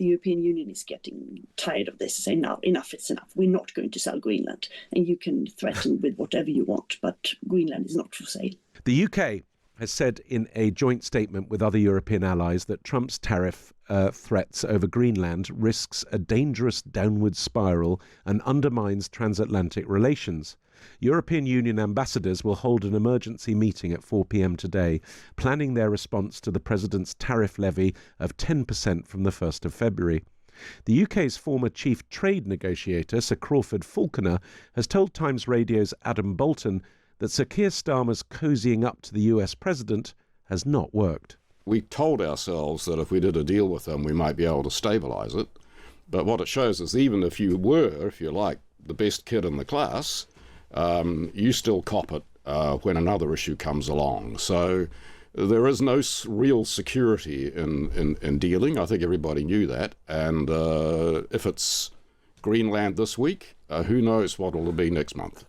the European Union is getting tired of this, saying now enough is enough. We're not going to sell Greenland, and you can threaten with whatever you want, but Greenland is not for sale. The UK has said in a joint statement with other European allies that Trump's tariff threats over Greenland risks a dangerous downward spiral and undermines transatlantic relations. European Union ambassadors will hold an emergency meeting at 4 p.m. today, planning their response to the president's tariff levy of 10% from the 1st of February. The UK's former chief trade negotiator, Sir Crawford Falconer, has told Times Radio's Adam Bolton that Sir Keir Starmer's cozying up to the US president has not worked. We told ourselves that if we did a deal with them, we might be able to stabilise it. But what it shows is even if you were, if you like, the best kid in the class, you still cop it when another issue comes along. So there is no real security in dealing. I think everybody knew that. And if it's Greenland this week, who knows what it'll be next month.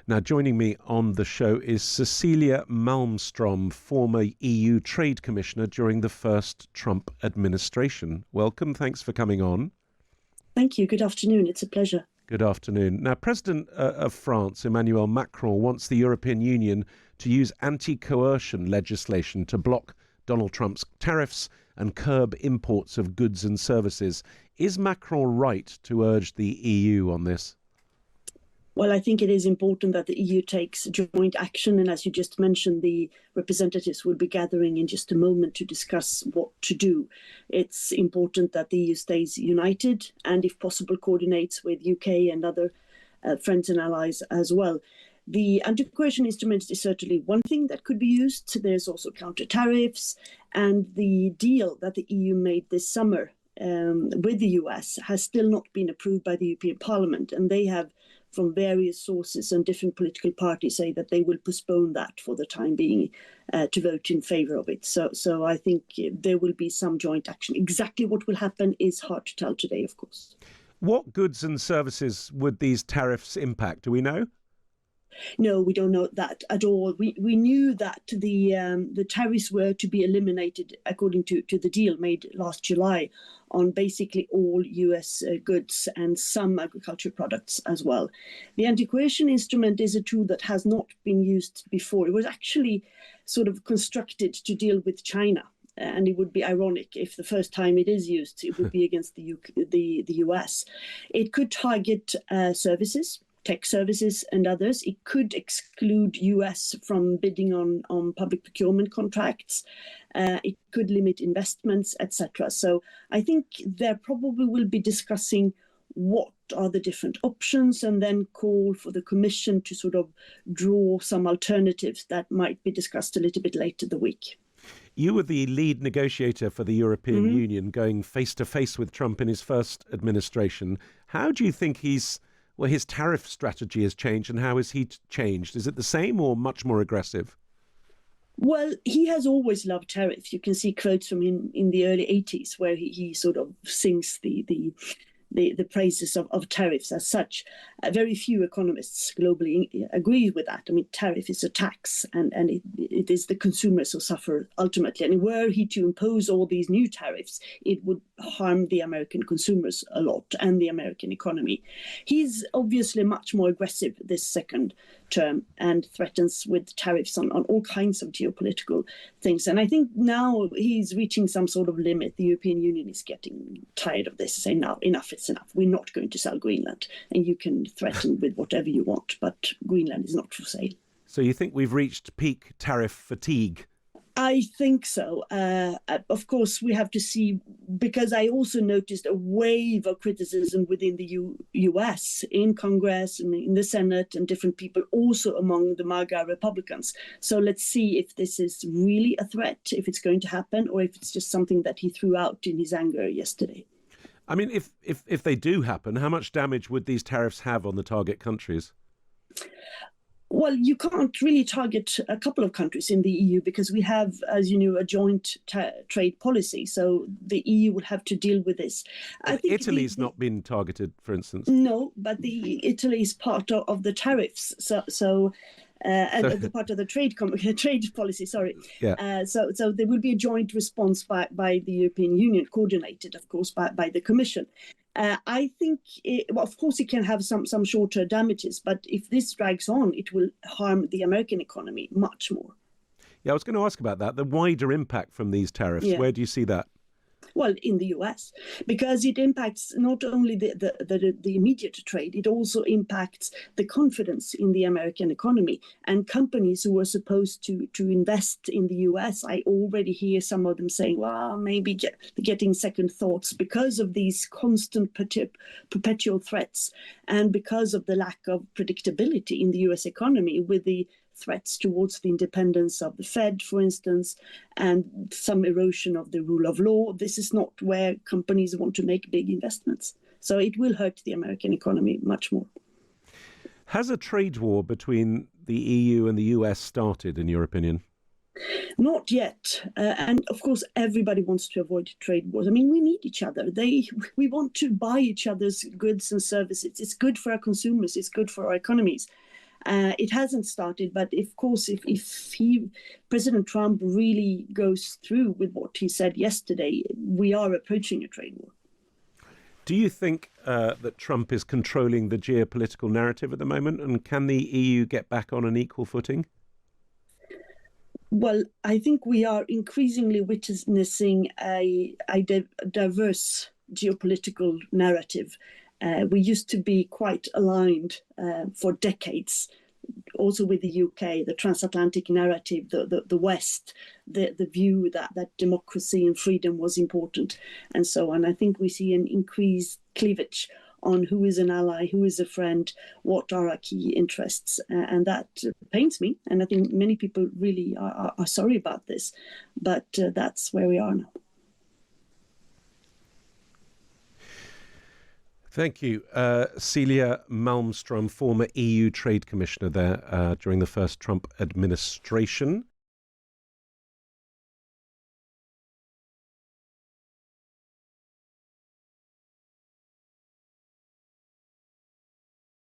Now, joining me on the show is Cecilia Malmström, former EU Trade Commissioner during the first Trump administration. Welcome. Thanks for coming on. Thank you. Good afternoon. It's a pleasure. Good afternoon. Now, President of France, Emmanuel Macron, wants the European Union to use anti-coercion legislation to block Donald Trump's tariffs and curb imports of goods and services. Is Macron right to urge the EU on this? Well, I think it is important that the EU takes joint action. And as you just mentioned, the representatives will be gathering in just a moment to discuss what to do. It's important that the EU stays united and, if possible, coordinates with UK and other friends and allies as well. The anti-coercion instrument is certainly one thing that could be used. There's also counter tariffs, and the deal that the EU made this summer with the US has still not been approved by the European Parliament, and they have, from various sources and different political parties, say that they will postpone that for the time being to vote in favour of it. So I think there will be some joint action. Exactly what will happen is hard to tell today, of course. What goods and services would these tariffs impact? Do we know? No, we don't know that at all. We knew that the tariffs were to be eliminated according to the deal made last July on basically all US goods and some agricultural products as well. The anti-coercion instrument is a tool that has not been used before. It was actually sort of constructed to deal with China. And it would be ironic if the first time it is used, it would be against the US. It could target services, tech services and others. It could exclude US from bidding on public procurement contracts. It could limit investments, etc. So I think there probably will be discussing what are the different options and then call for the Commission to sort of draw some alternatives that might be discussed a little bit later the week. You were the lead negotiator for the European Union, going face-to-face with Trump in his first administration. How do you think his tariff strategy has changed, and how has he changed? Is it the same or much more aggressive? Well, he has always loved tariffs. You can see quotes from him in the early 80s where he sort of sings the praises of tariffs as such. Very few economists globally agree with that. I mean, tariff is a tax, and it is the consumers who suffer ultimately. And were he to impose all these new tariffs, it would harm the American consumers a lot and the American economy. He's obviously much more aggressive this second term and threatens with tariffs on all kinds of geopolitical things. And I think now he's reaching some sort of limit. The European Union is getting tired of this, saying now enough is enough. We're not going to sell Greenland, and you can threaten with whatever you want, but Greenland is not for sale. So you think we've reached peak tariff fatigue? I think so. Of course, we have to see, because I also noticed a wave of criticism within the US, in Congress and in the Senate, and different people also among the MAGA Republicans. So let's see if this is really a threat, if it's going to happen, or if it's just something that he threw out in his anger yesterday. I mean, if they do happen, how much damage would these tariffs have on the target countries? Well, you can't really target a couple of countries in the EU because we have, as you know, a joint trade policy. So the EU will have to deal with this. I think Italy's not been targeted, for instance. No, but Italy is part of the tariffs. So and the part of the trade policy. Sorry. Yeah. So there will be a joint response by the European Union, coordinated, of course, by the Commission. I think, of course, it can have some shorter damages, but if this drags on, it will harm the American economy much more. Yeah, I was going to ask about that. The wider impact from these tariffs. Yeah. Where do you see that? Well, in the US, because it impacts not only the immediate trade, it also impacts the confidence in the American economy. And companies who are supposed to invest in the US, I already hear some of them saying, well, maybe getting second thoughts because of these constant perpetual threats and because of the lack of predictability in the US economy with the threats towards the independence of the Fed, for instance, and some erosion of the rule of law. This is not where companies want to make big investments. So it will hurt the American economy much more. Has a trade war between the EU and the US started, in your opinion? Not yet. And of course, everybody wants to avoid trade wars. I mean, we need each other. We want to buy each other's goods and services. It's good for our consumers. It's good for our economies. It hasn't started, but of course, if President Trump really goes through with what he said yesterday, we are approaching a trade war. Do you think that Trump is controlling the geopolitical narrative at the moment, and can the EU get back on an equal footing? Well, I think we are increasingly witnessing a diverse geopolitical narrative. We used to be quite aligned for decades, also with the UK, the transatlantic narrative, the West, the view that democracy and freedom was important, and so on. I think we see an increased cleavage on who is an ally, who is a friend, what are our key interests. And that pains me. And I think many people really are sorry about this, but that's where we are now. Thank you. Cecilia Malmström, former EU Trade Commissioner there during the first Trump administration.